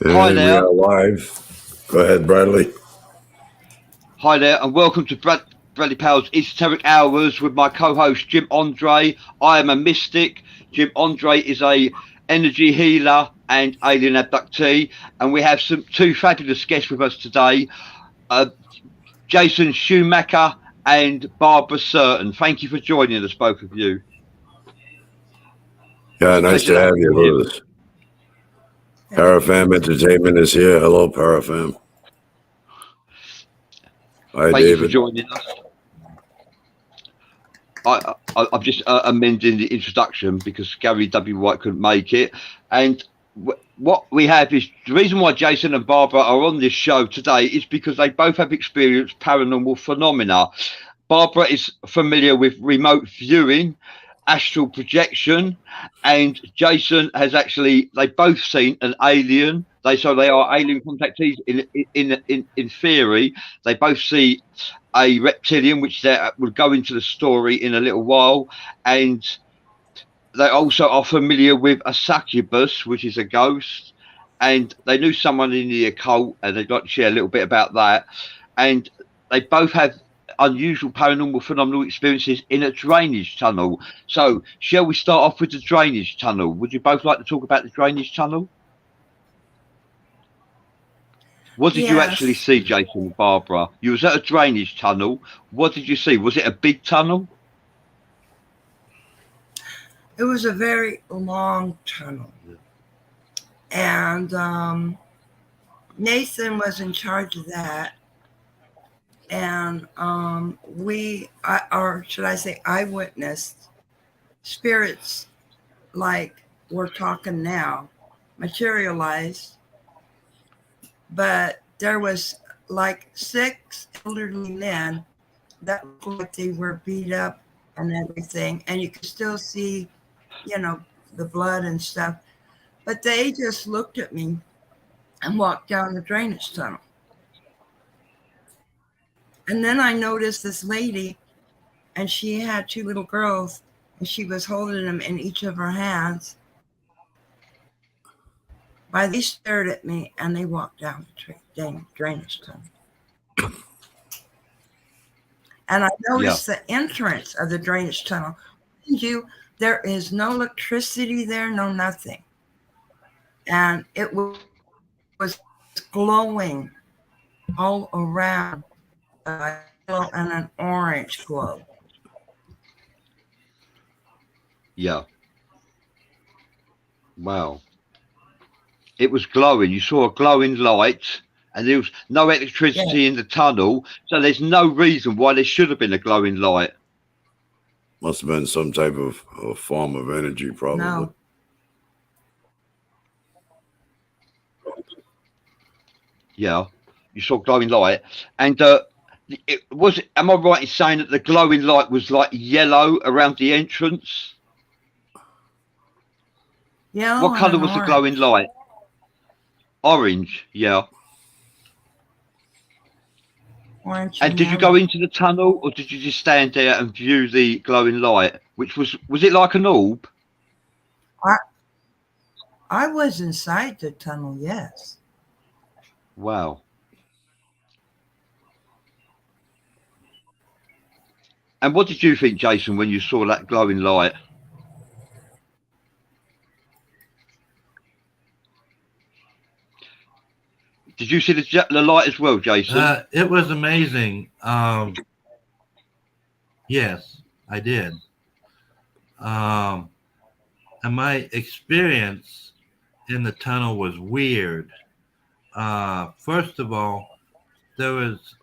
Hi And we there. are live. Go ahead, Bradley. Hi there, and welcome to Bradley Powell's Esoteric Hours with my co-host Jim Andre. I am a mystic. Jim Andre is a energy healer and alien abductee, and we have two fabulous guests with us today, uh, Jason Schumacher and Barbara Certain. Thank you for joining us, both of you. It's Yeah, a nice pleasure to to have have you you here. with us. Parafam Entertainment is here. Hello, Parafam. Hi, Thank you for David. joining us. I'm just amending the introduction because Gary W. White couldn't make it. And what we have is the reason why Jason and Barbara are on this show today is because they both have experienced paranormal phenomena. Barbara is familiar with remote viewing, astral projection, and Jason has they both seen an alien. They are alien contactees in theory. They both see a reptilian, which will go into the story in a little while, and they also are familiar with a succubus, which is a ghost, and they knew someone in the occult, and they'd like to share a little bit about that. And they both have unusual paranormal phenomenal experiences in a drainage tunnel. So, shall we start off with the drainage tunnel? Would you both like to talk about the drainage tunnel? What did you actually Yes, see, Jason and Barbara? You was at a drainage tunnel. What did you see? Was it a big tunnel? it was a very long tunnel. And Nathan was in charge of that. And or should I say, I witnessed spirits like we're talking now materialized. But there was like 6 elderly men that looked like they were beat up and everything. And you could still see, the blood and stuff. But they just looked at me and walked down the drainage tunnel. And then I noticed this lady, and she had 2 little girls, and she was holding them in each of her hands. But they stared at me, and they walked down the drainage tunnel. And I Yeah. noticed the entrance of the drainage tunnel. There is no electricity there, no nothing. And it was glowing all around, a yellow and an orange glow. Yeah. Wow. It was glowing. You saw a glowing light, and there was no Yeah, electricity in the tunnel, so there's no reason why there should have been a glowing light. Must have been some type of form of energy, probably. no. Yeah, you saw glowing light, and it was. Am I right in saying that the glowing light was like yellow around the entrance? What Yellow and colour an was the glowing orange. light? Orange. Yeah. Orange And and did you go yellow. into the tunnel, or did you just stand there and view the glowing light? Which was it like an orb? I, I was inside the tunnel, yes. Wow. And what did you think, Jason, when you saw that glowing light? Did you see the light as well, Jason? It was amazing. Yes, I did. Um, and my experience in the tunnel was weird. First of all, there was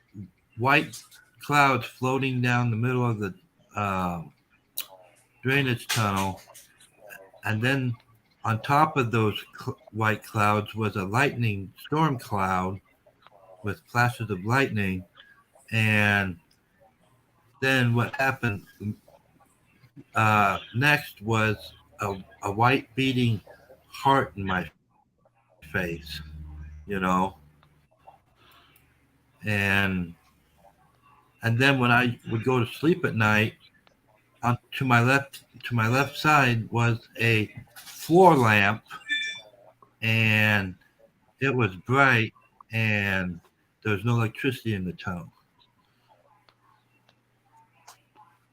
white clouds floating down the middle of the drainage tunnel, and then on top of those white clouds was a lightning storm cloud with flashes of lightning. And then what happened next was a white beating heart in my face, you know, and and then when I would go to sleep at night, to my left side was a floor lamp, and it was bright and there was no electricity in the tunnel.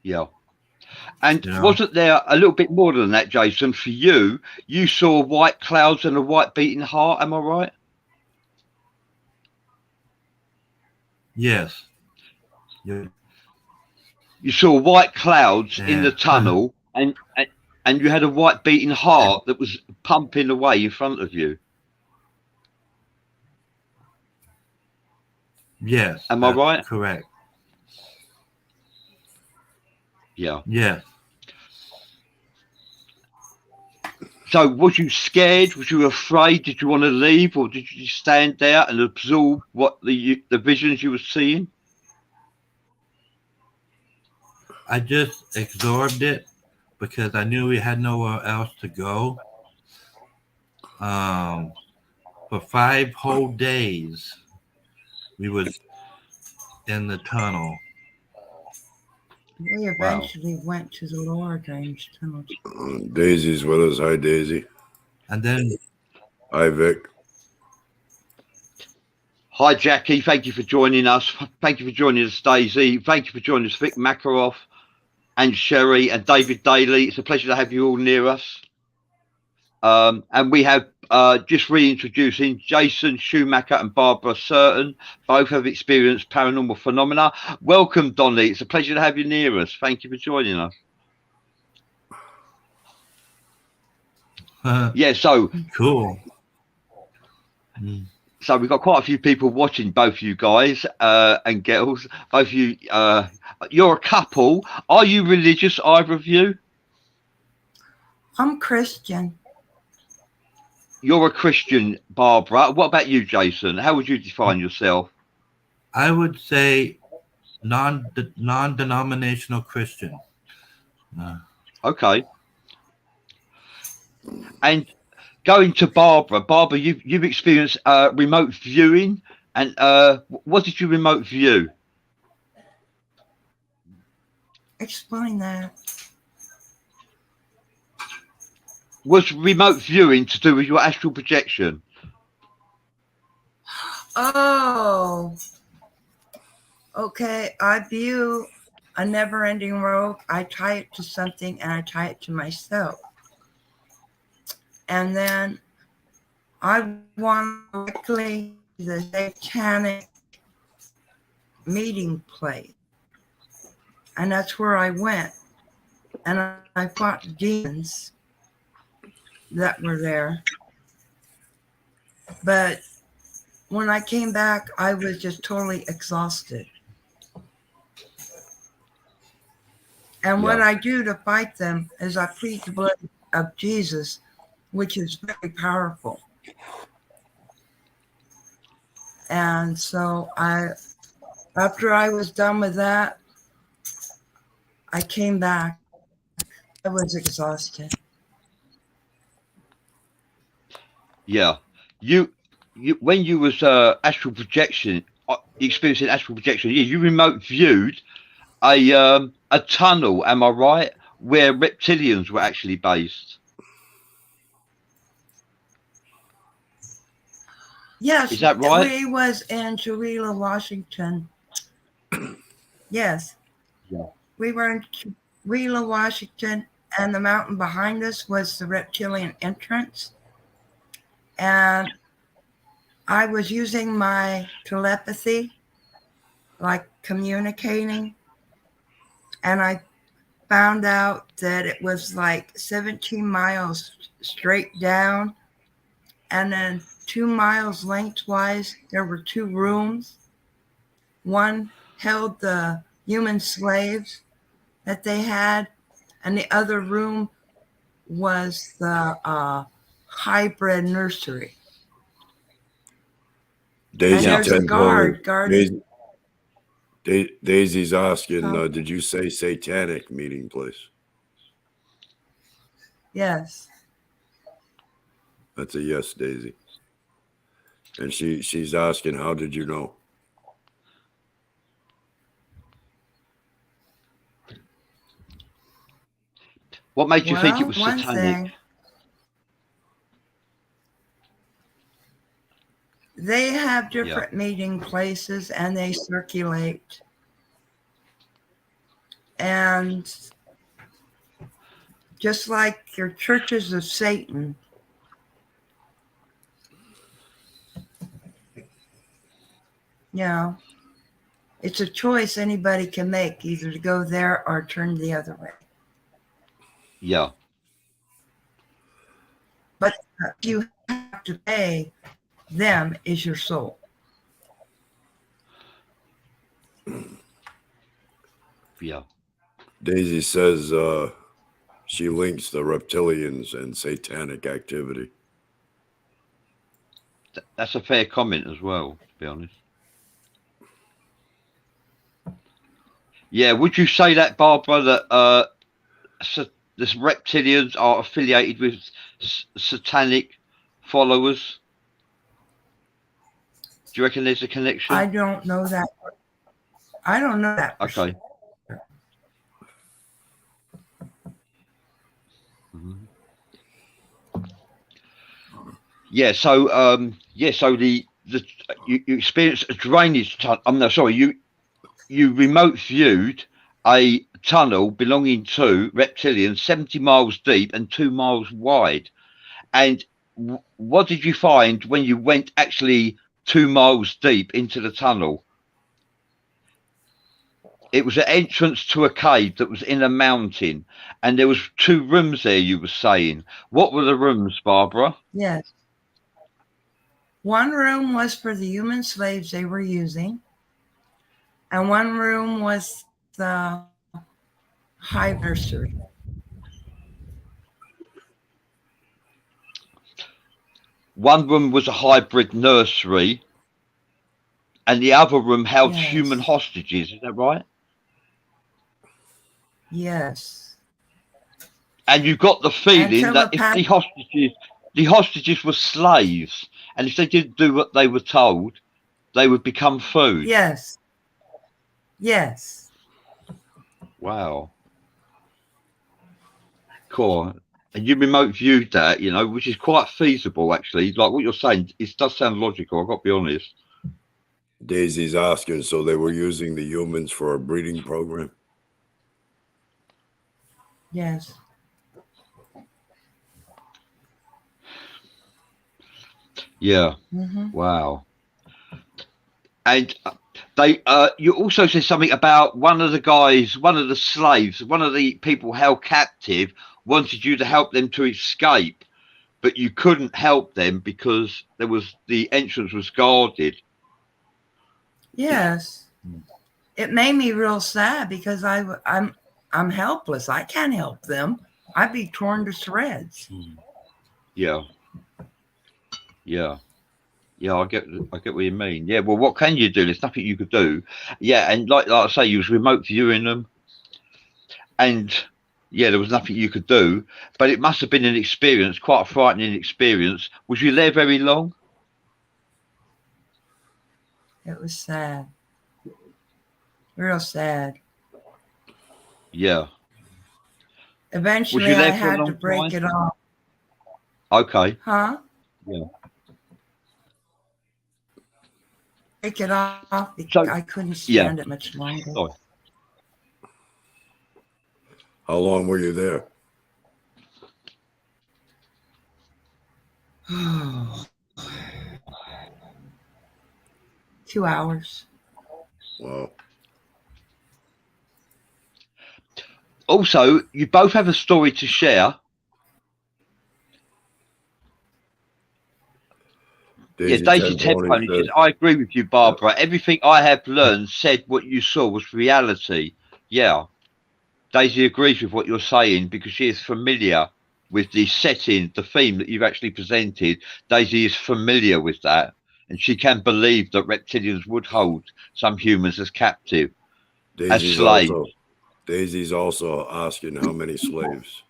Yeah. And You know? wasn't there a little bit more than that, Jason? For you, you saw white clouds and a white beating heart. Am I right? Yes. Yeah. You saw white clouds in the Yeah. tunnel, and you had a white beating heart that was pumping away in front of you. Yes. Am I That's right? correct. Yeah. Yes. So was you scared? Was you afraid? Did you want to leave, or did you just stand there and absorb what the visions you were seeing? I just absorbed it because I knew we had nowhere else to go. For 5 whole days, we was in the tunnel. We eventually went to the lower drainage tunnel. Daisy's with us. Hi, Daisy. And then Hi, Vic. Hi, Jackie. Thank you for joining us. Thank you for joining us, Daisy. Thank you for joining us, Vic Makaroff and Sherry and David Daly. It's a pleasure to have you all near us. And we have just reintroducing Jason Schumacher and Barbara Certain. Both have experienced paranormal phenomena. Welcome, Donny. It's a pleasure to have you near us. Thank you for joining us. Yeah, so cool. So we've got quite a few people watching, both you guys and girls. Both you, you're a couple. Are you religious, either of you? I'm Christian. You're a Christian, Barbara. What about you, Jason? How would you define yourself? I would say non-denominational Christian. Okay. And going to Barbara, you've experienced remote viewing, and what did you remote view? Explain that. Was remote viewing to do with your astral projection? Oh, okay. I view a never-ending rope. I tie it to something, and I tie it to myself. And then I want directly to the satanic meeting place. And that's where I went. And I fought demons that were there. But when I came back, I was just totally exhausted. And what I do to fight them is I plead the blood of Jesus, which is very powerful. And so after I was done with that, I came back. I was exhausted. Yeah. You when you was astral projection, experiencing astral projection, you remote viewed a tunnel, am I right, where reptilians were actually based? Yes. Is that right? We was in Tooele, Washington. Yes. Yeah. We were in Tooele, Washington, and the mountain behind us was the reptilian entrance. And I was using my telepathy, like communicating, and I found out that it was like 17 miles straight down, and then 2 miles lengthwise, there were 2 rooms. One held the human slaves that they had, and the other room was the hybrid nursery. Daisy, and there's a guard. Daisy's asking, did you say satanic meeting place? Yes. That's a yes, Daisy. And she's asking, how did you know? What made you think it was one satanic? thing, They have different meeting places and they circulate. And just like your churches of Satan, you know, it's a choice anybody can make, either to go there or turn the other way. Yeah. But you have to pay them is your soul. Yeah. Daisy says she links the reptilians and satanic activity. That's a fair comment as well, to be honest. Yeah, would you say that, Barbara, that the reptilians are affiliated with satanic followers? Do you reckon there's a connection? I don't know that. I don't know that. Okay. Mm-hmm. Yeah. So so you experienced a drainage tunnel. I'm no sorry. You remote viewed a tunnel belonging to reptilians 70 miles deep and 2 miles wide. And what did you find when you went actually 2 miles deep into the tunnel? It was an entrance to a cave that was in a mountain, and there was 2 rooms there, you were saying. What were the rooms, Barbara? Yes. One room was for the human slaves they were using, and one room was the hive nursery. One room was a hybrid nursery, and the other room held human hostages. Is that right? Yes. And you got the feeling that if the hostages were slaves, and if they didn't do what they were told, they would become food. Yes. Yes. Wow. Cool. And you remote viewed that, you know, which is quite feasible, actually. Like what you're saying, it does sound logical, I've got to be honest. Daisy's asking, so they were using the humans for a breeding program? Yes. Yeah. Mm-hmm. Wow. And they, you also said something about one of the guys, one of the slaves, one of the people held captive wanted you to help them to escape, but you couldn't help them because the entrance was guarded. Yes. It made me real sad because I'm helpless. I can't help them. I'd be torn to shreds. Yeah. Yeah. Yeah, I get what you mean. Yeah, well, what can you do? There's nothing you could do. Yeah, and like I say, you was remote viewing them, and yeah, there was nothing you could do. But it must have been an experience, quite a frightening experience. Was you there very long? It was sad. Real sad. Yeah. Eventually, I had to break it off. Okay. Huh? Yeah. Break it off because I couldn't stand it much longer. Sorry. How long were you there? 2 hours. Wow. Also, you both have a story to share. Daisy Tempone says, I agree with you, Barbara. Everything I have learned said what you saw was reality. Yeah. Daisy agrees with what you're saying because she is familiar with the setting, the theme that you've actually presented. Daisy is familiar with that, and she can believe that reptilians would hold some humans as captive, as slaves. Daisy's also asking how many slaves.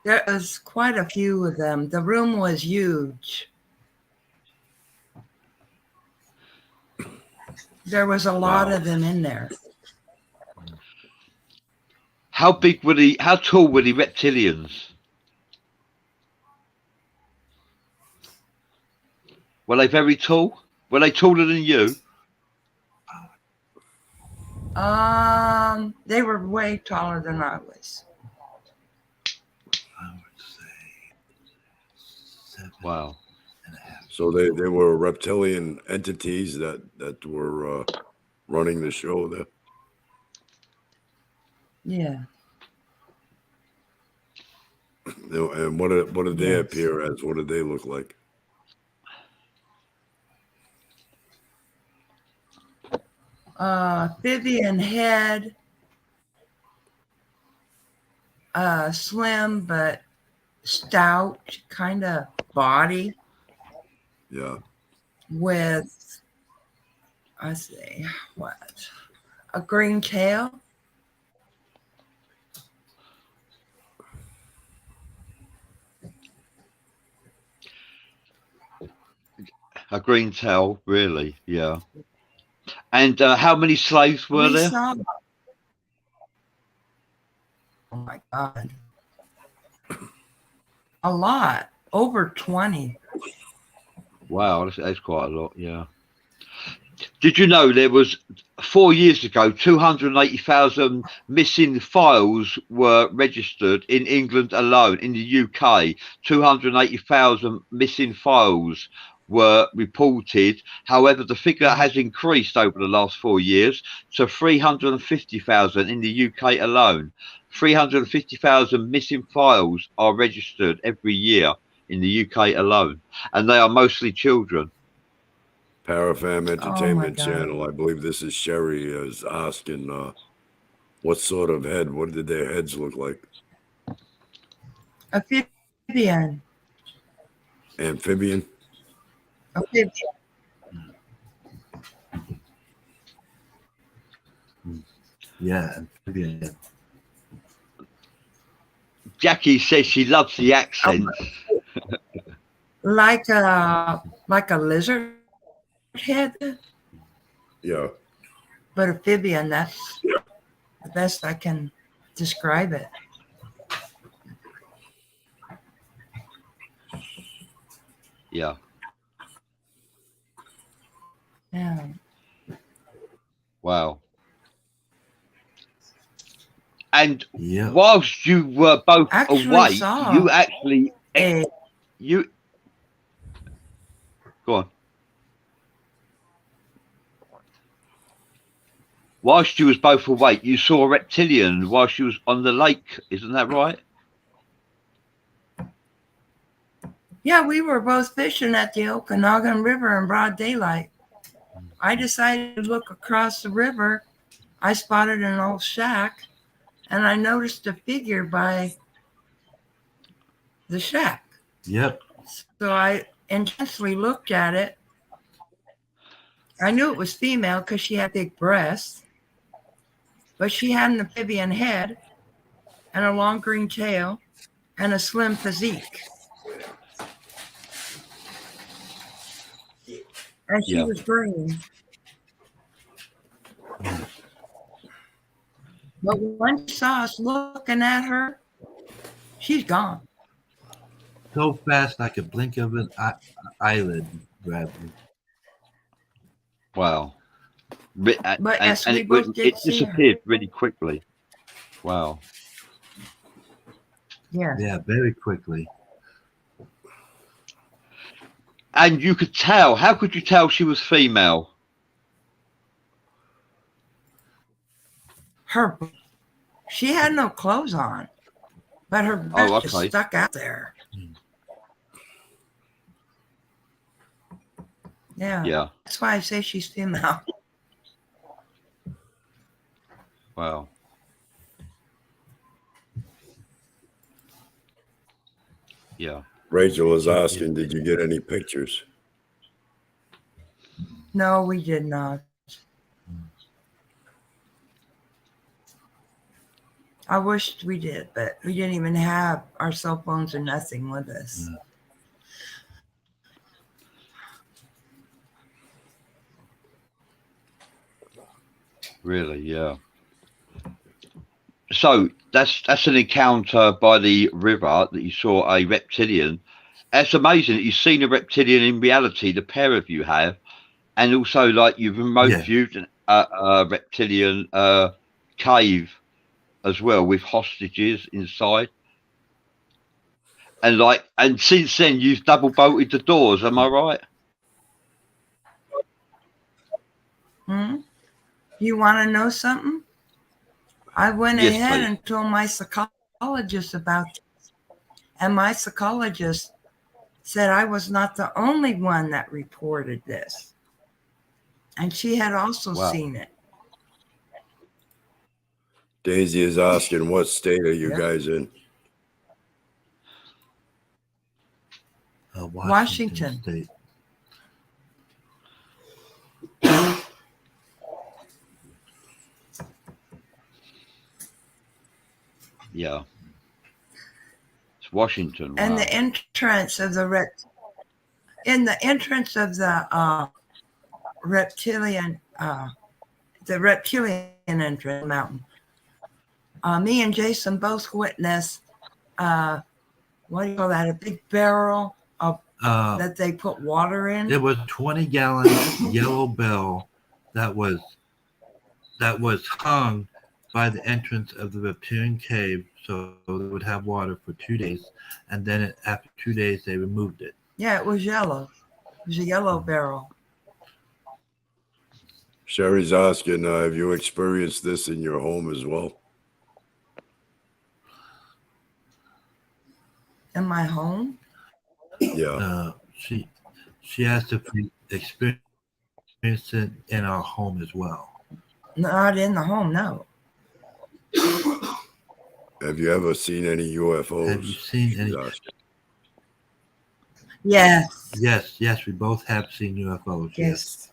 There was quite a few of them. The room was huge. There was a lot of them in there. How big were how tall were the reptilians? Were they very tall? Were they taller than you? They were way taller than I was. I would say 7 Wow. and a half. So they were reptilian entities that were running the show there. Yeah. And what did they Yes. appear as? What did they look like? Vivian head, slim but stout kind of body Yeah. with, I say, what? A green tail. A green tail, really? Yeah. And how many slaves were We there? saw. Oh my God. A lot. Over 20. Wow, that's quite a lot. Yeah. Did you know there was 4 years ago 280,000 missing files were registered in England alone? In the UK, 280,000 missing files were reported. However, the figure has increased over the last 4 years to 350,000 in the UK alone. 350,000 missing files are registered every year in the UK alone, and they are mostly children. Parafam Entertainment God. Channel. I believe this is Sherry is asking what sort of head? What did their heads look like? Amphibian. Amphibian? Amphibian. Yeah, amphibian. Jackie says she loves the accent. Like a lizard head, Yeah. but amphibian. That's the best I can describe it. Yeah. Yeah. Wow. And Yeah. whilst you were both Actually awake, saw you actually a you go on. Whilst you was both awake, you saw a reptilian whilst you was on the lake. Isn't that right? Yeah, we were both fishing at the Okanagan River in broad daylight. I decided to look across the river. I spotted an old shack, and I noticed a figure by the shack. Yep. So I intensely looked at it. I knew it was female because she had big breasts, but she had an amphibian head and a long green tail and a slim physique. And she Yeah. was green. But when she saw us looking at her, she's gone. So fast like a blink of an eyelid grabbed me. Wow. But as we it, both did it see her. disappeared really quickly. Wow. Yeah. Yeah, very quickly. And you could tell. How could you tell she was female? She had no clothes on, but her breast just stuck out there. Yeah. Yeah. That's why I say she's female. Wow. Yeah. Rachel is asking, did you get any pictures? No, we did not. I wished we did, but we didn't even have our cell phones or nothing with us. Yeah. Really, yeah. So that's an encounter by the river that you saw a reptilian, That's amazing that you've seen a reptilian in reality, the pair of you have, and also like you've remote Yeah. viewed a reptilian cave as well with hostages inside. And since then you've double bolted the doors, am I right? You want to know something? I went Yes, ahead please. and told my psychologist about this. And my psychologist said I was not the only one that reported this. And she had also Wow. seen it. Daisy is asking, what state are you Yeah. guys in? Washington. State. Yeah. It's Washington. And Wow. the entrance of the reptilian entrance mountain. Me and Jason both witnessed what do you call that? A big barrel of that they put water in. It was 20-gallon yellow bell that was hung by the entrance of the reptilian cave, so they would have water for 2 days, and then after 2 days they removed it. Yeah, it was yellow. It was a yellow barrel. Sherry's asking, have you experienced this in your home as well? In my home? Yeah. She asked if we experienced it in our home as well. Not in the home, no. Have you ever seen any UFOs? Have you seen any? Yes. Yes, we both have seen UFOs. Yes.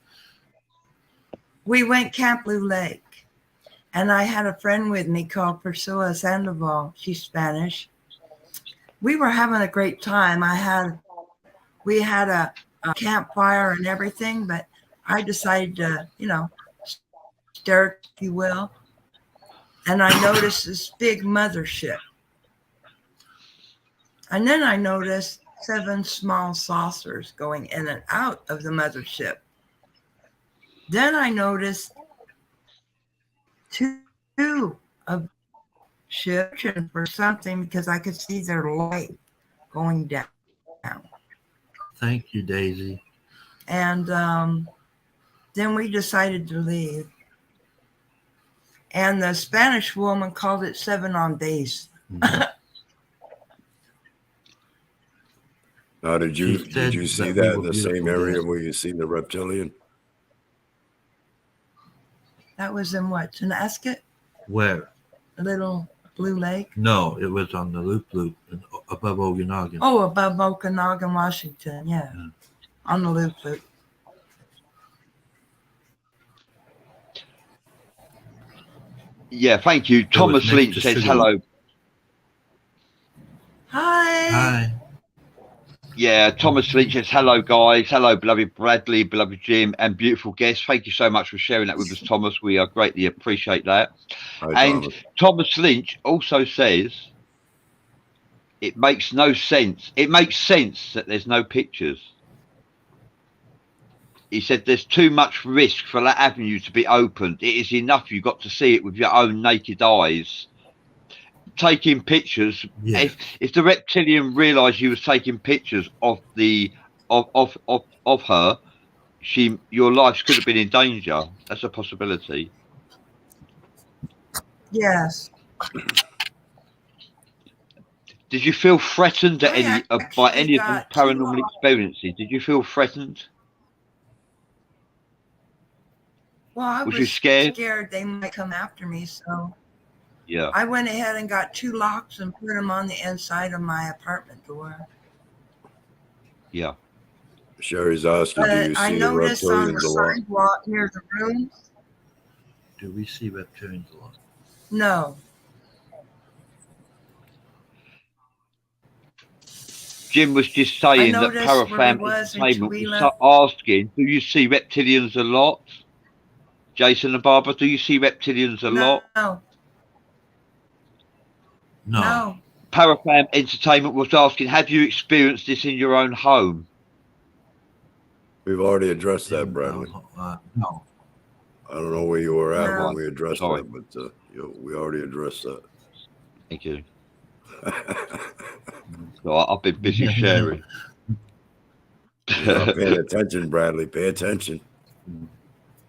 We went Camp Blue Lake, and I had a friend with me called Priscilla Sandoval. She's Spanish. We were having a great time. We had a campfire and everything, but I decided to, stare, if you will. And I noticed this big mothership. And then I noticed 7 small saucers going in and out of the mothership. Then I noticed 2 of ships for something because I could see their light going down. Thank you, Daisy. And then we decided to leave. And the Spanish woman called it 7 on base. Mm-hmm. Now, did you see that in the same area where you seen the reptilian? That was in what, Tonasket? Where? A little Blue Lake? No, it was on the Loop above Okanagan. Oh, above Okanagan, Washington, yeah. On the Loop. Yeah, thank you. Thomas Lynch says hello. Hi. Yeah, Thomas Lynch says hello, guys. Hello, beloved Bradley, beloved Jim, and beautiful guests. Thank you so much for sharing that with us, Thomas. We greatly appreciate that. Hi, and Thomas Lynch also says it makes no sense. It makes sense that there's no pictures. He said there's too much risk for that avenue to be opened. It is enough you've got to see it with your own naked eyes. Taking pictures. Yeah. If the reptilian realised he was taking pictures of her, your life could have been in danger. That's a possibility. Yes. Did you feel threatened by any of the paranormal experiences? Did you feel threatened? Well, I was you scared they might come after me, so yeah, I went ahead and got 2 locks and put them on the inside of my apartment door. Yeah. Sherry's asking, do you see the reptilians on the sidewalk near the rooms? Do we see reptilians a lot? No. Jim was just saying that Parafam Entertainment was asking, do you see reptilians a lot? Jason and Barbara, do you see reptilians a lot? No. Parafam Entertainment was asking, have you experienced this in your own home? We've already addressed that, Bradley. No. I don't know where you were at No. when we addressed Sorry. that, but we already addressed that. Thank you. So I've been busy sharing. You're not paying attention, Bradley. Pay attention.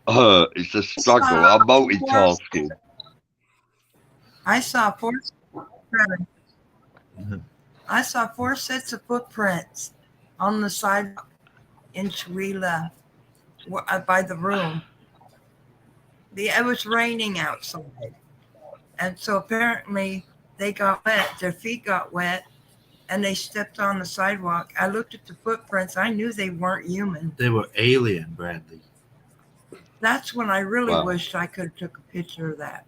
It's a struggle. I'm multitasking. I saw four sets of footprints on the sidewalk in Chirila by the room. It was raining outside. And so apparently they got wet, their feet got wet, and they stepped on the sidewalk. I looked at the footprints. I knew they weren't human. They were alien, Bradley. That's when I really Wow. wished I could have took a picture of that.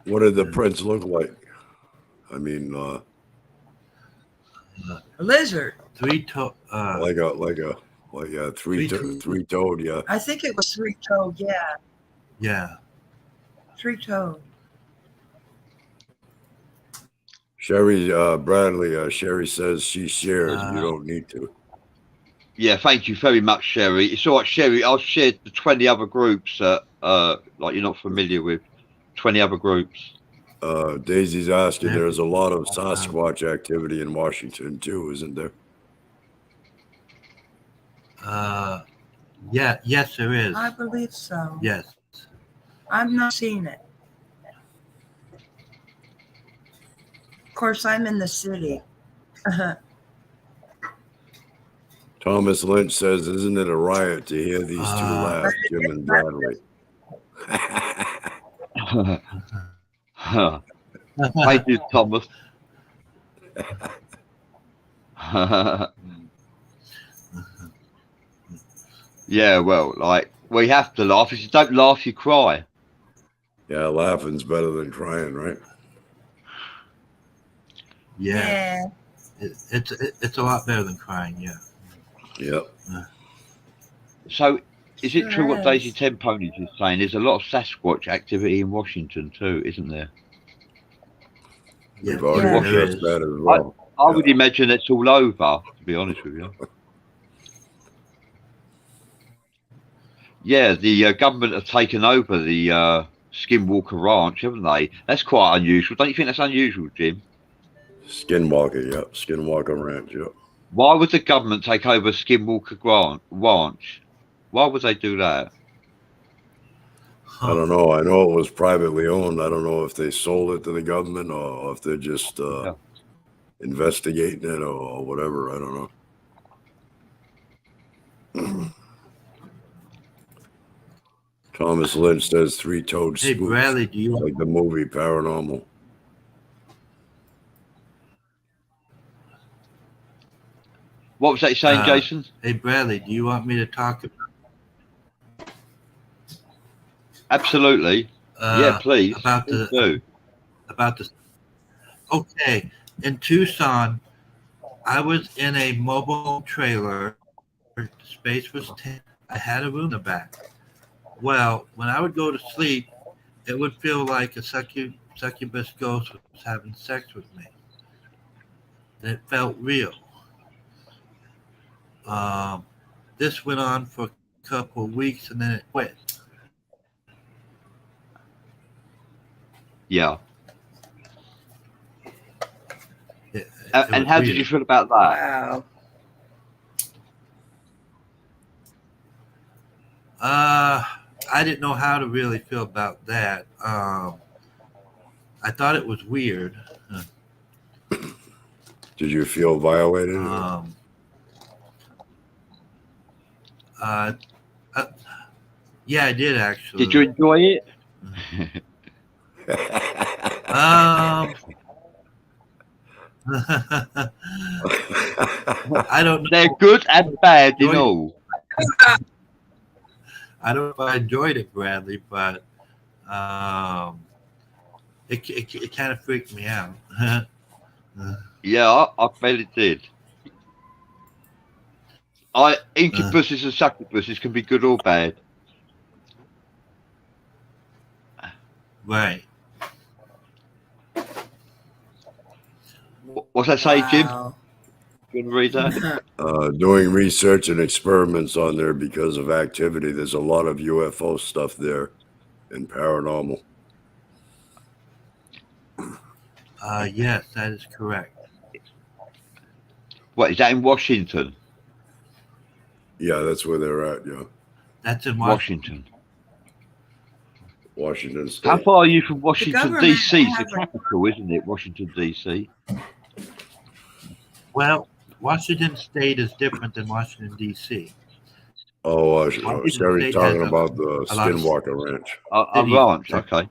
What did the prints look like? I mean, A lizard. Three-toed. three-toed, yeah. I think it was three-toed, yeah. Yeah. Three-toed. Sherry, Bradley, Sherry says she shares. You don't need to. Yeah, thank you very much, Sherry. It's all right, Sherry. I've shared the 20 other groups that like you're not familiar with. 20 other groups. Daisy's asking, there's a lot of Sasquatch activity in Washington too, isn't there? Yeah. Yes, there is. I believe so. Yes. I've not seen it. Of course, I'm in the city. Thomas Lynch says, isn't it a riot to hear these two laugh, Jim and Bradley? Thank you, Thomas. Yeah, well, like, we have to laugh. If you don't laugh, you cry. Yeah, laughing's better than crying, right? Yeah. It's a lot better than crying. Yeah. Yep. So, is it Sure true what is. Daisy Ten Ponies is saying? There's a lot of Sasquatch activity in Washington too, isn't there? We've already there addressed is. that as well. I would imagine it's all over, to be honest with you. Yeah, the government have taken over the Skinwalker Ranch, haven't they? That's quite unusual. Don't you think that's unusual, Jim? Skinwalker, yep. Skinwalker Ranch, yep. Why would the government take over Skinwalker Ranch? Why would they do that? I don't know. I know it was privately owned. I don't know if they sold it to the government or if they're just investigating it or whatever. I don't know. Thomas Lynch says three-toed Hey, spooks, Bradley, do you like the movie Paranormal. What was that saying, Jason? Hey, Bradley, do you want me to talk about? Absolutely. Yeah, please. About Please the do. about the. Okay, in Tucson, I was in a mobile trailer. The space was 10. I had a room in the back. Well, when I would go to sleep, it would feel like a succubus ghost was having sex with me. And it felt real. This went on for a couple of weeks and then it quit. Yeah. It And was how did weird. you feel about that? Wow. I didn't know how to really feel about that. I thought it was weird. Did you feel violated? Yeah, I did actually. Did you enjoy it? I don't know. They're good and bad in all. I don't know if I enjoyed it, Bradley, but it kind of freaked me out. Yeah, I bet it did. Incubuses and succubuses can be good or bad. Right. What's that say, Jim? Wow. You want to read that? Doing research and experiments on there because of activity. There's a lot of UFO stuff there and paranormal. Yes, that is correct. What is that in Washington? Yeah, that's where they're at. Yeah, That's in Washington. Washington State. How far are you from Washington, government D.C.? It's the has a- capital, isn't it? Washington, D.C. Well, Washington State is different than Washington, D.C. Oh, Washington Sherry's State talking has about the a lot of Skinwalker Ranch. A cities. ranch, okay.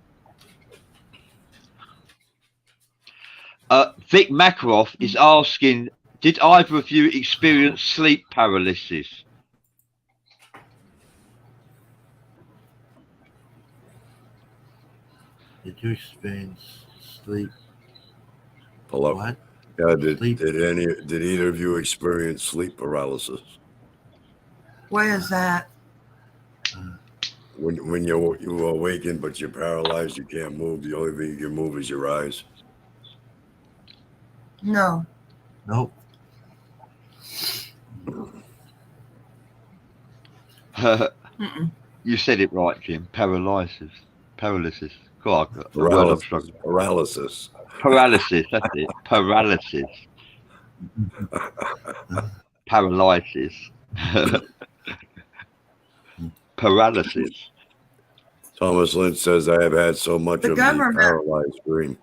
Vic Makaroff is asking, did either of you experience sleep paralysis? Did you experience sleep? Pull up. What? Yeah, Sleep. did either of you experience sleep paralysis? What is that? When you awaken but you're paralyzed, you can't move. The only thing you can move is your eyes. No. Nope. Mm-mm. You said it right, Jim. Paralysis. God, Paralysis. Paralysis, that's it. Paralysis. Paralysis. Paralysis. Thomas Lynch says, I have had so much The of the government- paralyzed dream.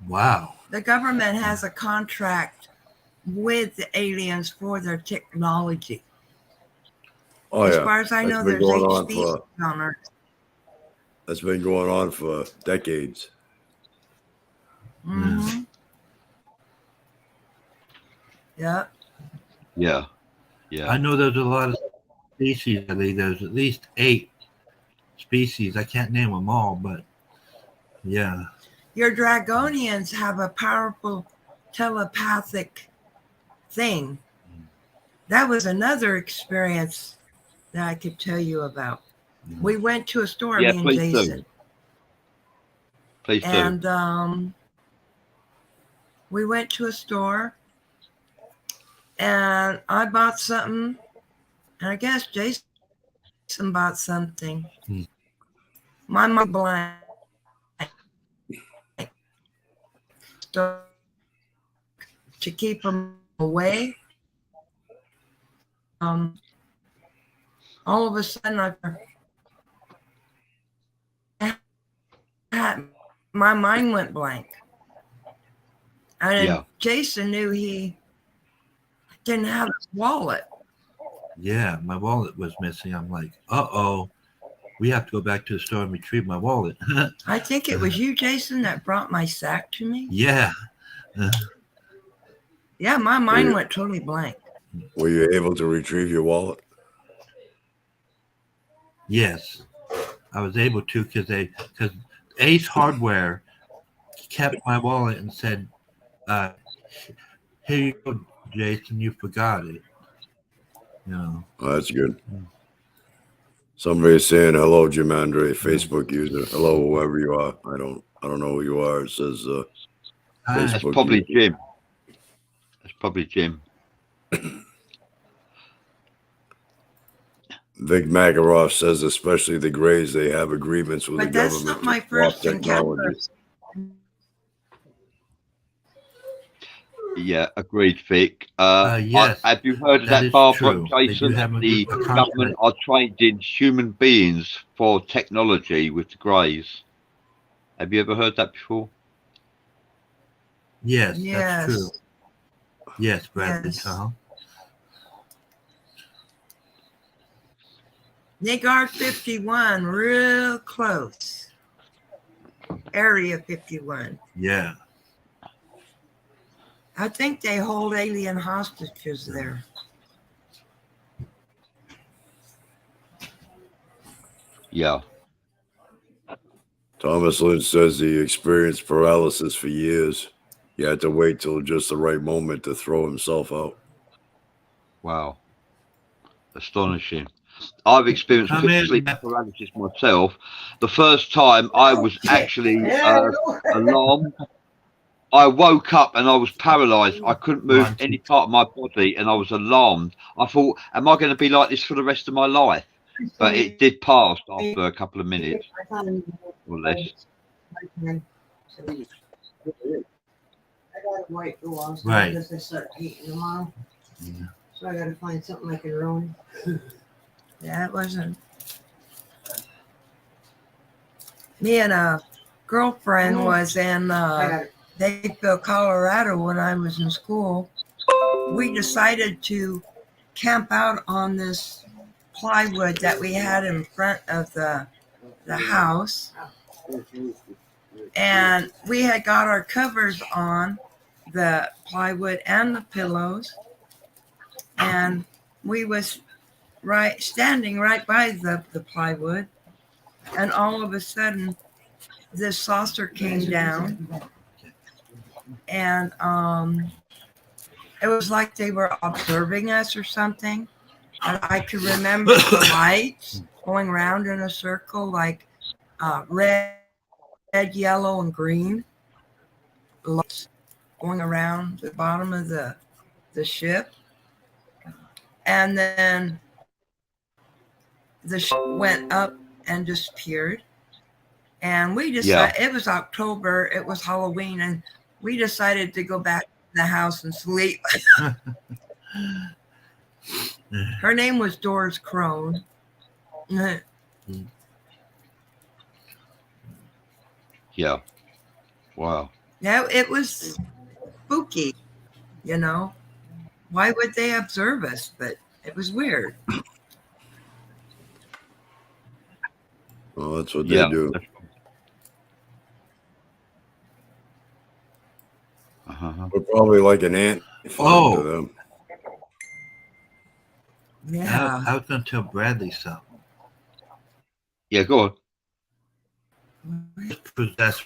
Wow. The government has a contract with the aliens for their technology. Oh, as yeah. far as I That's know, been there's going 8 on species on Earth. That's been going on for decades. Mm-hmm. Yeah. Yeah. I know there's a lot of species. I think there's at least 8 species. I can't name them all, but yeah. Your Dragonians have a powerful telepathic thing. That was another experience that I could tell you about. We went to a store, Yeah, me and please do. Jason. Please do. And we went to a store and I bought something, and I guess Jason bought something. My mind blank. So to keep them away, all of a sudden my mind went blank. And Yeah. Jason knew he didn't have his wallet. Yeah, my wallet was missing. I'm like, uh-oh. We have to go back to the store and retrieve my wallet. I think it was you, Jason, that brought my sack to me. Yeah. Yeah, my mind went totally blank. Were you able to retrieve your wallet? Yes. I was able to because Ace Hardware kept my wallet and said, here you go, Jason, you forgot it. You know. Oh, that's good. Somebody's saying hello, Jim Andre, Facebook user. Hello, whoever you are. I don't know who you are. It says That's Facebook probably user. Jim. That's probably Jim. Vic Makaroff says, especially the Greys, they have agreements with But the that's government not my to swap first technology. encounter. Yeah, agreed, Vic. Yes, have you heard of that that, is Barbara true. and They Jason? do have a The contract. government are trained in human beings for technology with the Greys. Have you ever heard that before? Yes, Yes. that's true. Yes, Bradley. Yes. Uh-huh. Nigard 51, real close. Area 51. Yeah. I think they hold alien hostages there. Yeah. Thomas Lynch says he experienced paralysis for years. He had to wait till just the right moment to throw himself out. Wow. Astonishing. I've experienced Come in. sleep paralysis myself. The first time I was actually alarmed. I woke up and I was paralyzed. I couldn't move any part of my body and I was alarmed. I thought, am I going to be like this for the rest of my life? But it did pass after a couple of minutes or less. I gotta wait a while, so Right. because I start eating tomorrow. Yeah. So I gotta find something I can ruin. Yeah, it wasn't. Me and a girlfriend was in Dayville, Colorado when I was in school. We decided to camp out on this plywood that we had in front of the house. And we had got our covers on the plywood and the pillows. And we was standing right by the plywood. And all of a sudden, this saucer came down. And it was like they were observing us or something. And I could remember the lights going around in a circle, like red, yellow, and green lights going around the bottom of the ship. And then the ship went up and disappeared. And we decided, it was October, it was Halloween, and we decided to go back to the house and sleep. Her name was Doris Crone. Yeah. Wow. Yeah, it was spooky, you know. Why would they observe us? But it was weird. Well, that's what they do. We're probably like an ant to them. Yeah. I was going to tell Bradley something. Yeah, go on. Possessed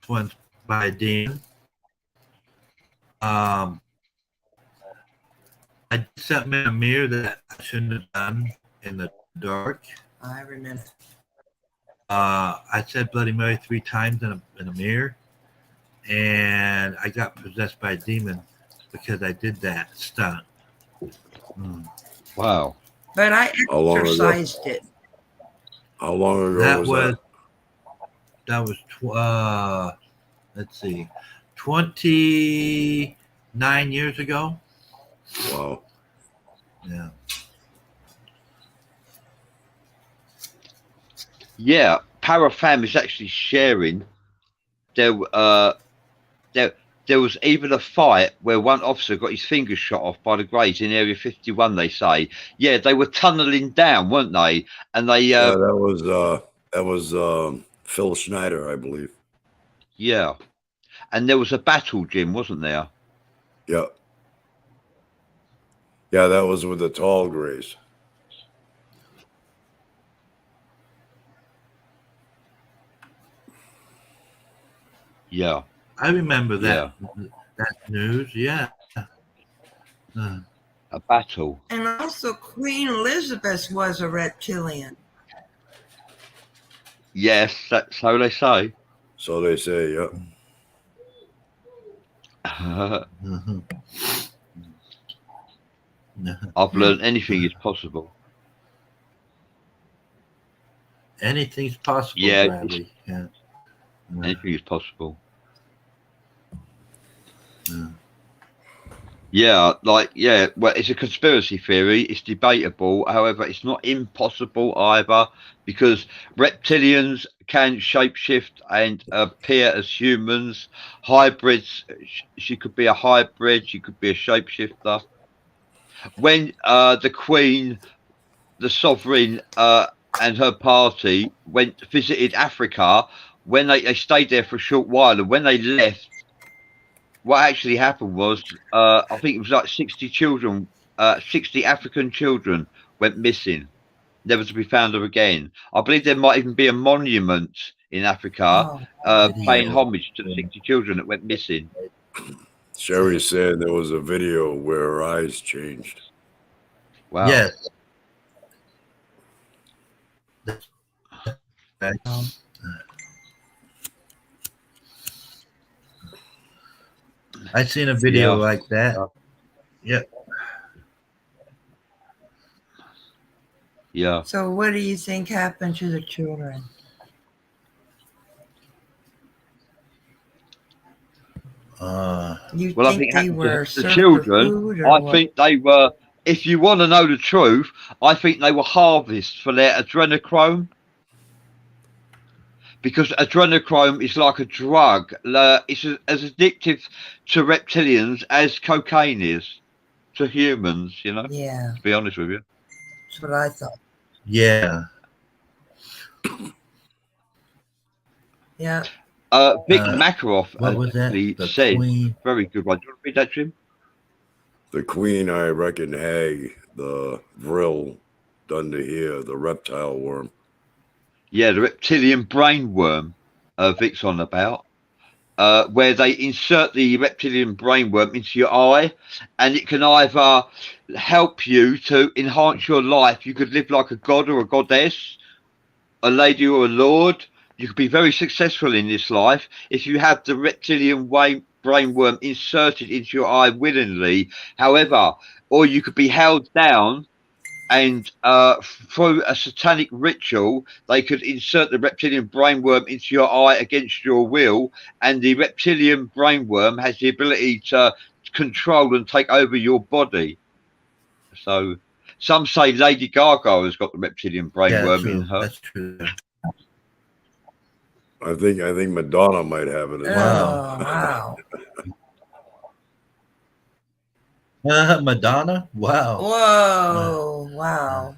once by a demon. I did something in a mirror that I shouldn't have done in the dark. I remember. I said Bloody Mary 3 times in a mirror, and I got possessed by a demon because I did that stunt. Wow. But I exercised it. How long ago was that? That was, let's see, 29 years ago. Wow. Yeah. Yeah, Parafam is actually sharing. There was even a fight where one officer got his fingers shot off by the Greys in Area 51. They say, yeah, they were tunneling down, weren't they? And they, that was Phil Schneider, I believe. Yeah, and there was a battle, Jim, wasn't there? Yeah. Yeah, that was with the tall Greys. Yeah. I remember that that news. Yeah. A battle. And also Queen Elizabeth was a reptilian. Yes, that's so they say. So they say, yeah. I've learned anything is possible. Anything's possible, Yeah, Bradley. Yeah. Anything is possible. Well, it's a conspiracy theory. It's debatable. However, it's not impossible either, because reptilians can shapeshift and appear as humans. Hybrids, she could be a hybrid. She could be a shapeshifter. When the Queen, the sovereign, and her party visited Africa, when they stayed there for a short while, and when they left, what actually happened was, I think it was like 60 children, 60 African children went missing, never to be found again. I believe there might even be a monument in Africa paying homage to the 60 children that went missing. Sherry said there was a video where her eyes changed. Wow. Yes. I seen a video Yeah. like that. Yep. Yeah. So what do you think happened to the children? You Well, I think think they happened to were the served for children. food or I what? think they were. If you want to know the truth, I think they were harvested for their adrenochrome. Because adrenochrome is like a drug. It's as addictive to reptilians as cocaine is to humans, you know, Yeah, to be honest with you. that's what I thought. Yeah. Yeah. Vic Makarov What was that? actually The said, Queen. very good one. Do you want to read that, Jim? The Queen, I reckon, Hag, the Vril, done to here, the reptile worm. Yeah, the reptilian brain worm Vic's on about. Where they insert the reptilian brainworm into your eye, and it can either help you to enhance your life. You could live like a god or a goddess, a lady or a lord. You could be very successful in this life if you have the reptilian brainworm inserted into your eye willingly. However, or you could be held down, and through a satanic ritual, they could insert the reptilian brainworm into your eye against your will, and the reptilian brainworm has the ability to control and take over your body. So, some say Lady Gaga has got the reptilian Yeah, brainworm in true. her. That's true. I think Madonna might have it. As Oh, well. wow. Madonna? Wow. Whoa. Wow.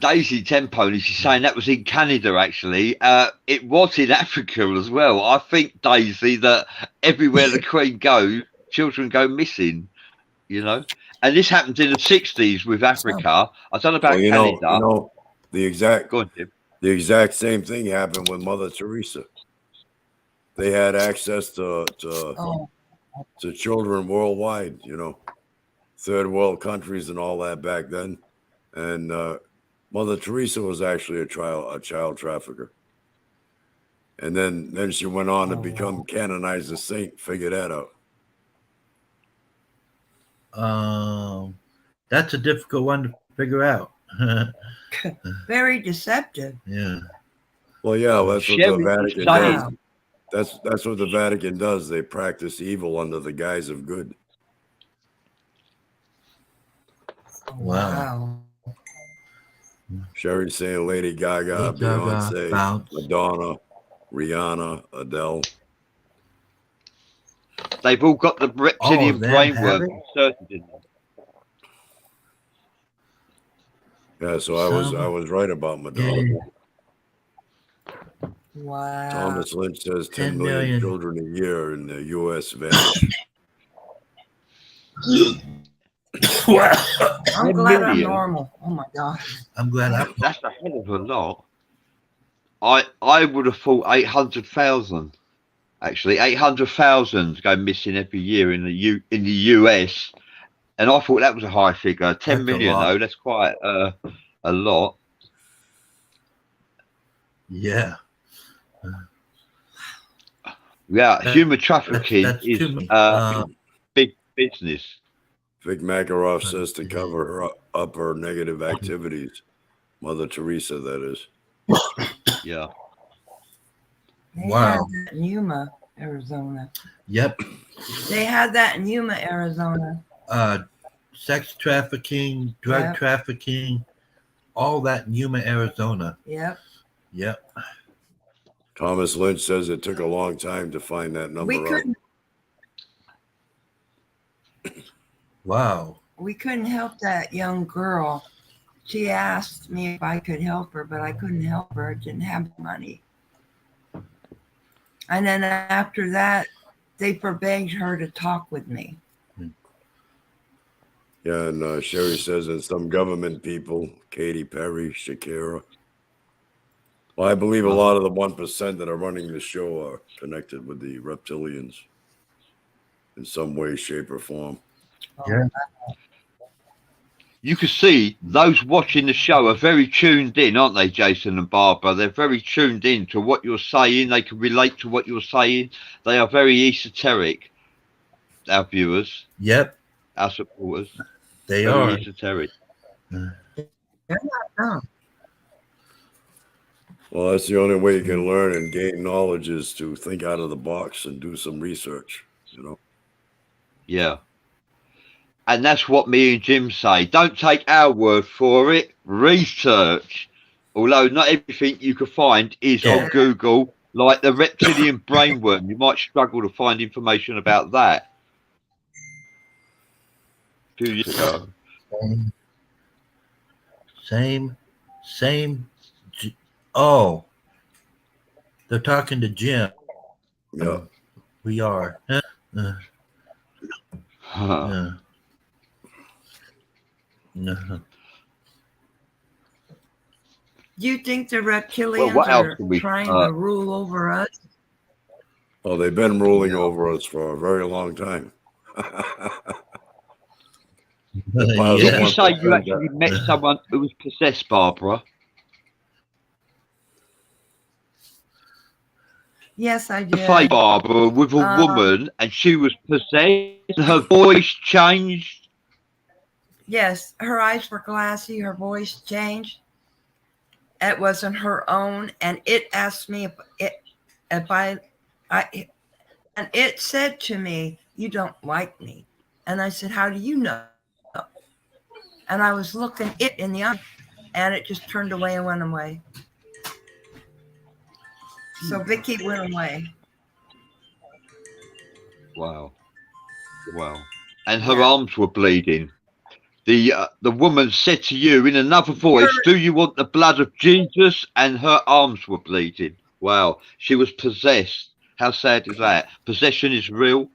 Daisy Tempone, she's saying that was in Canada, actually. It was in Africa as well. I think, Daisy, that everywhere the Queen goes, children go missing, you know. And this happened in the 60s with Africa. I don't know about Well, Canada. the exact Go on, Jim. the exact same thing happened with Mother Teresa. They had access to children worldwide, third world countries and all that back then. And Mother Teresa was actually a child trafficker. And then she went on to become canonized a saint. Figure that out. That's a difficult one to figure out. Very deceptive. Yeah. Well, yeah, that's what the Vatican Wow. does. That's what the Vatican does. They practice evil under the guise of good. Wow. Sherry's saying Lady Gaga, Lady Gaga, Beyonce, Bounce. Madonna, Rihanna, Adele. They've all got the reptilian brainworm inserted in them. Yeah, so I was right about Madonna. Wow. Thomas Lynch says 10 million children a year in the U.S. vanish. Wow. I'm glad I'm normal. Oh my God. I'm glad That's a hell of a lot. I would have thought 800,000. Actually, 800,000 go missing every year in the US, and I thought that was a high figure. 10 million though, that's quite a lot. Yeah. Yeah, human trafficking is big business. Vic Makarov says to cover up her negative activities. Mother Teresa, that is. Yeah. They had that in Yuma, Arizona. Yep. They had that in Yuma, Arizona. Sex trafficking, drug trafficking, all that in Yuma, Arizona. Yep. Yep. Thomas Lynch says it took a long time to find that number out. Wow. We couldn't help that young girl. She asked me if I could help her, but I couldn't help her. I didn't have money. And then after that, they forbade her to talk with me. Yeah, and Sherry says that some government people, Katy Perry, Shakira. Well, I believe a lot of the 1% that are running the show are connected with the reptilians in some way, shape, or form. Yeah. you can see those watching the show are very tuned in, aren't they, Jason and Barbara? They're very tuned in to what you're saying. They can relate to what you're saying. They are very esoteric, our viewers, Yep, our supporters. they Very are. esoteric. Oh, Well, that's the only way you can learn and gain knowledge is to think out of the box and do some research, you know. Yeah. And that's what me and Jim say. Don't take our word for it. Research. Although not everything you can find is Yeah. on Google, like the reptilian brainworm. You might struggle to find information about that. A few years ago. Same. Oh, they're talking to Jim. Yeah. We are. No. do you think the reptilians what else are can we, trying to rule over us? Well, they've been ruling over us for a very long time. Did you say you actually met someone who was possessed, Barbara? Yes, I The did. face, Barbara, with a woman, and she was possessed. Her voice changed. Yes, her eyes were glassy. Her voice changed. It wasn't her own, and it asked me if I, and it said to me, "You don't like me," and I said, "How do you know?" And I was looking it in the eye, and it just turned away and went away. So Vicky went away. Wow. And her arms were bleeding. The woman said to you in another voice, "Do you want the blood of Jesus?" And her arms were bleeding. Wow. She was possessed. How sad is that? Possession is real.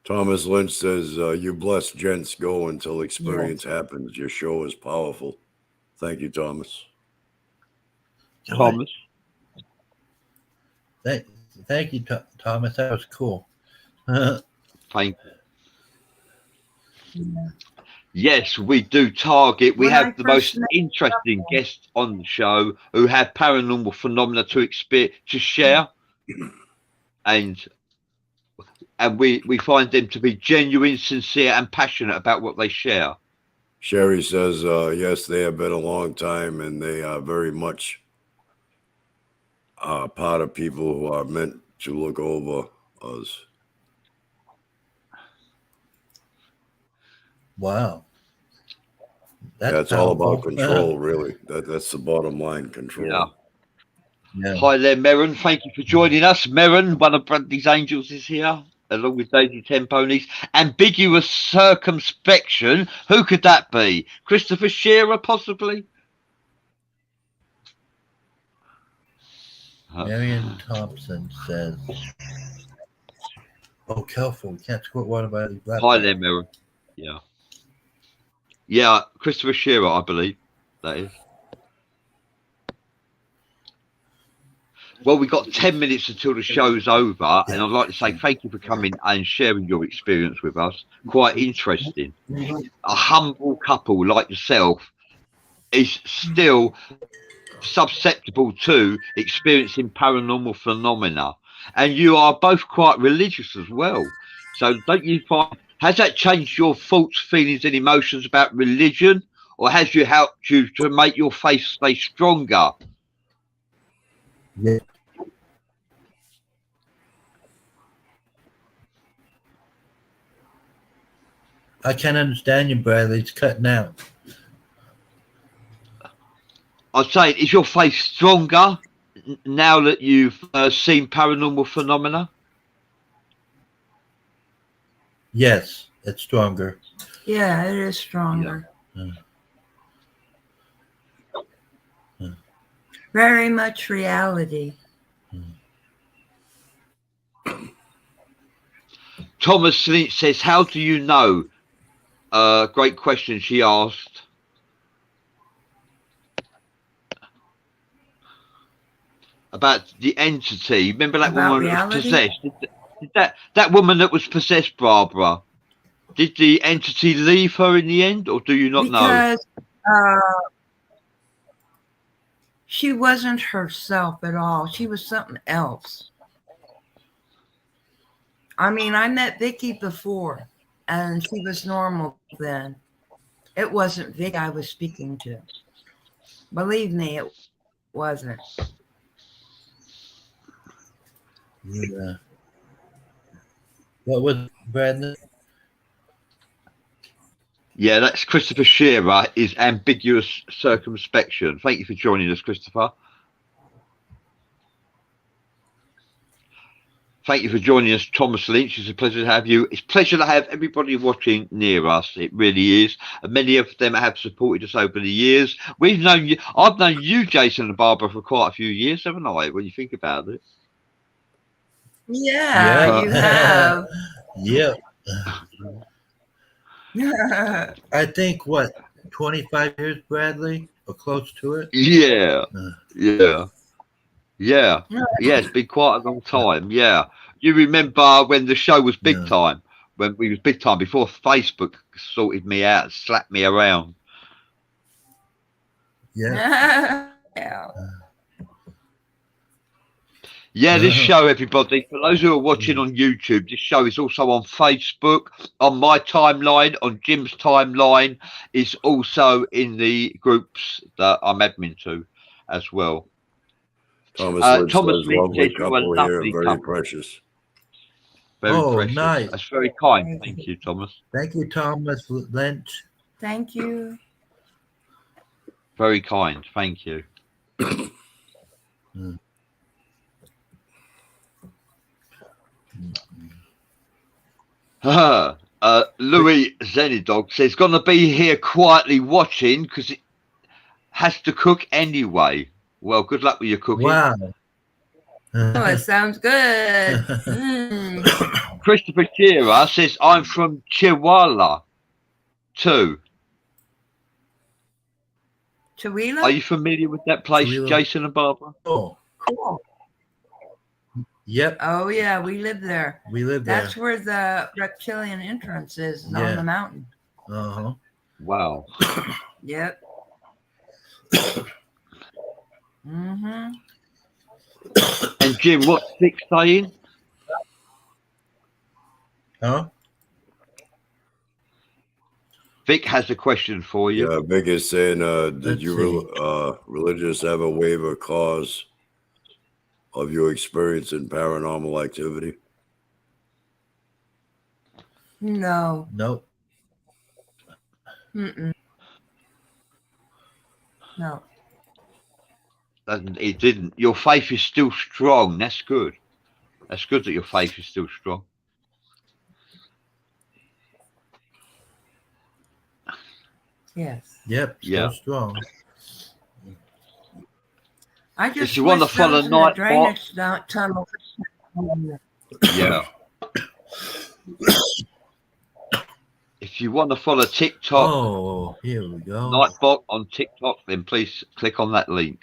Thomas Lynch says, you blessed gents go until experience happens. Your show is powerful. Thank you, Thomas. Thomas. Thank you, Thomas. That was cool. Thank you. Yes, we do target. We have the most interesting guests on the show who have paranormal phenomena to share, and we find them to be genuine, sincere, and passionate about what they share. Sherry says, yes, they have been a long time, and they are very much part of people who are meant to look over us. Wow. That's all about control, really. That's the bottom line, control. Yeah. Hi there, Merrin. Thank you for joining us. Merrin, one of Bradley's angels, is here, along with Daisy Ten Ponies. Ambiguous circumspection. Who could that be? Christopher Shearer, possibly? Marion Thompson says, "Oh, careful! We can't squirt water by the black." Hi there, Merrin. Yeah, Christopher Shearer, I believe that is. Well, we've got 10 minutes until the show's over, and I'd like to say thank you for coming and sharing your experience with us. Quite interesting. A humble couple like yourself is still susceptible to experiencing paranormal phenomena, and you are both quite religious as well. So don't you find, has that changed your thoughts, feelings, and emotions about religion, or has you helped you to make your faith stay stronger? Yeah. I can't understand you, Bradley. It's cutting out. I'd say, is your faith stronger now that you've seen paranormal phenomena? Yes, it's stronger. Yeah, it is stronger. Very much reality. Thomas Lynch says, how do you know? Great question she asked. About the entity. Remember that woman that was possessed? Did that woman that was possessed, Barbara? Did the entity leave her in the end, or do you not know? Because she wasn't herself at all. She was something else. I mean, I met Vicky before, and she was normal then. It wasn't Vic I was speaking to. Believe me, it wasn't. Yeah. What was Brandon? Yeah, that's Christopher Shearer. Is ambiguous circumspection. Thank you for joining us, Christopher. Thank you for joining us, Thomas Lynch. It's a pleasure to have you. It's a pleasure to have everybody watching near us. It really is. And many of them have supported us over the years. We've known you. I've known you, Jason and Barbara, for quite a few years, haven't I? When you think about it. Yeah, you have. Yep. I think what 25 years, Bradley, or close to it. Yeah. It's been quite a long time. Yeah, you remember when the show was big time, when we was big time before Facebook sorted me out, slapped me around. Yeah. Yeah, this show, everybody, for those who are watching on YouTube, this show is also on Facebook, on my timeline, on Jim's timeline. It's also in the groups that I'm admin to as well. Thomas Thomas says, Lee lovely says you are couple here, lovely very couple. precious. Very Oh, precious. nice. That's very kind. Thank you, Thomas. Thank you, Thomas Lynch. Thank you. Very kind. Thank you. Louis Zenidog says, gonna be here quietly watching because it has to cook anyway. Well, good luck with your cooking. Wow. Oh, it sounds good. Christopher Shearer says, I'm from Chihuahua too. Chihuahua? Are you familiar with that place, Chihuahua. Jason and Barbara? Oh, Cool. yep. Oh, yeah, we live there. We live there. That's where the reptilian entrance is, Yeah. on the mountain. Uh-huh. Wow. Yep. Mm-hmm. And Jim, what's Vic saying? Huh? Vic has a question for you. Yeah, Vic is saying, did Let's you religious ever waive a cause of your experience in paranormal activity? No. Nope. Mm-mm. No. It didn't. Your faith is still strong. That's good. That's good that your faith is still strong. Yes. Yep. Still Yeah. strong. I just If you want to wish follow those in the Nightbot, drainage tunnel. yeah. If you want to follow TikTok, Oh, here we go. Nightbot on TikTok, then please click on that link.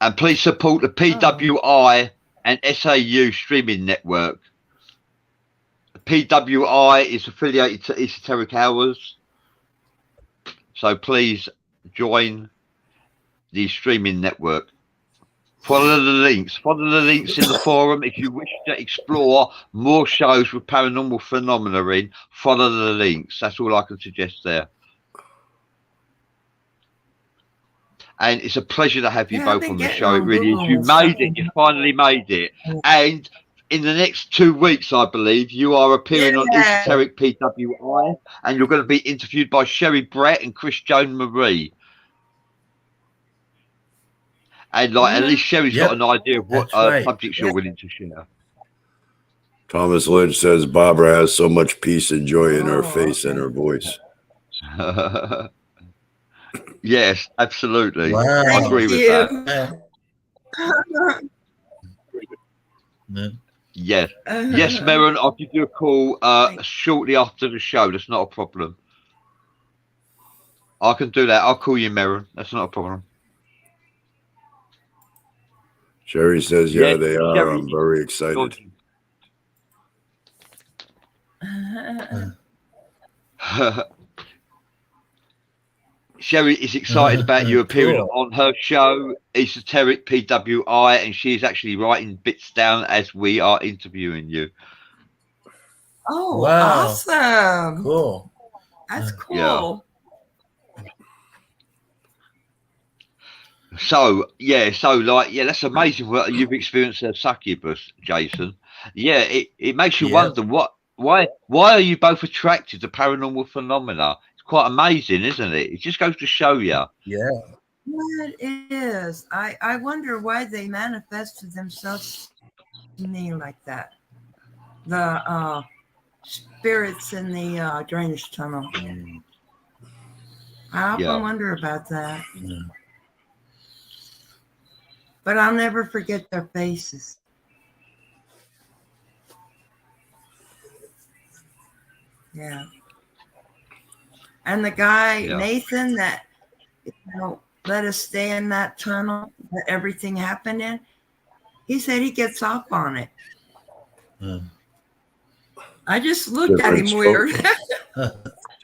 And please support the PWI and SAU streaming network. The PWI is affiliated to Esoteric Hours. So please join the streaming network. Follow the links. Follow the links in the forum if you wish to explore more shows with paranormal phenomena in. Follow the links. That's all I can suggest there. And it's a pleasure to have you Yeah, I've both been on the getting show. It on really is. Google You and made stuff. it. You finally made it. And in the next 2 weeks, I believe, you are appearing on Yeah. Esoteric PWI, and you're going to be interviewed by Sherry Brett and Chris Joan Marie. And like, at least Sherry's Yep. got an idea of what That's right. subjects you're willing to share. Thomas Lynch says Barbara has so much peace and joy in her Oh, face and okay. her voice. Yes, absolutely. Wow. I agree with that. Yeah. Yes. Yes, Merrin, I'll give you a call shortly after the show. That's not a problem. I can do that. I'll call you, Merrin. That's not a problem. Sherry says, yeah, Yes, they are. Sherry. I'm very excited. Sherry is excited about you appearing Cool. on her show, Esoteric PWI, and she is actually writing bits down as we are interviewing you. Oh, Wow. awesome. Cool. That's Yeah. cool. So that's amazing what you've experienced a succubus, Jason. Yeah, it makes you Yeah. wonder why are you both attracted to paranormal phenomena? It's quite amazing, isn't it? It just goes to show you. Yeah. Yeah, it is. I wonder why they manifested themselves to me like that. The spirits in the drainage tunnel. Mm, I often Yeah. wonder about that. yeah. But I'll never forget their faces. Yeah. And the guy, Yeah. Nathan, that let us stay in that tunnel that everything happened in, he said he gets off on it. Mm. I just looked at him Different weird.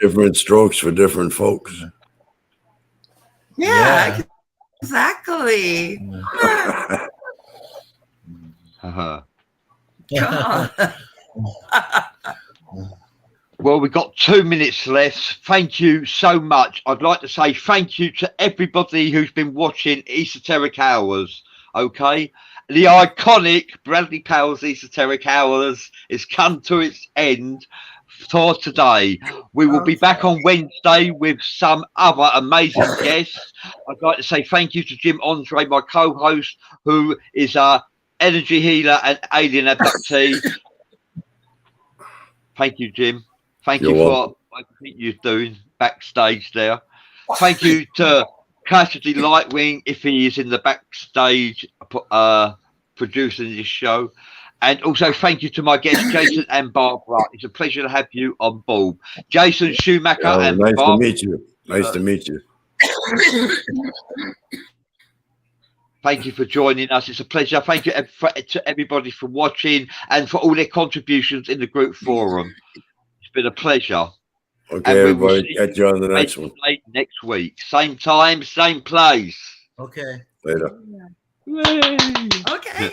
Different strokes for different folks. Yeah, exactly. Uh-huh. God. Well, we've got 2 minutes left. Thank you so much. I'd like to say thank you to everybody who's been watching Esoteric Hours. Okay, the iconic Bradley Powell's Esoteric Hours has come to its end for today. We will be back on Wednesday with some other amazing guests. I'd like to say thank you to Jim Andre, my co-host, who is a energy healer and alien abductee. Thank you, Jim. Thank you for everything you're doing backstage there. Thank you to Cassidy Lightwing, if he is in the backstage producing this show. And also thank you to my guests, Jason and Barbara. It's a pleasure to have you on board. Jason Schumacher and nice Barbara. to meet you. Nice to meet you. Thank you for joining us. It's a pleasure. Thank you to everybody for watching and for all their contributions in the group forum. It's been a pleasure. Okay, everybody. Catch you on the next one. Next week. Same time, same place. Okay. Later. Yay. Okay.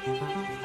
Okay.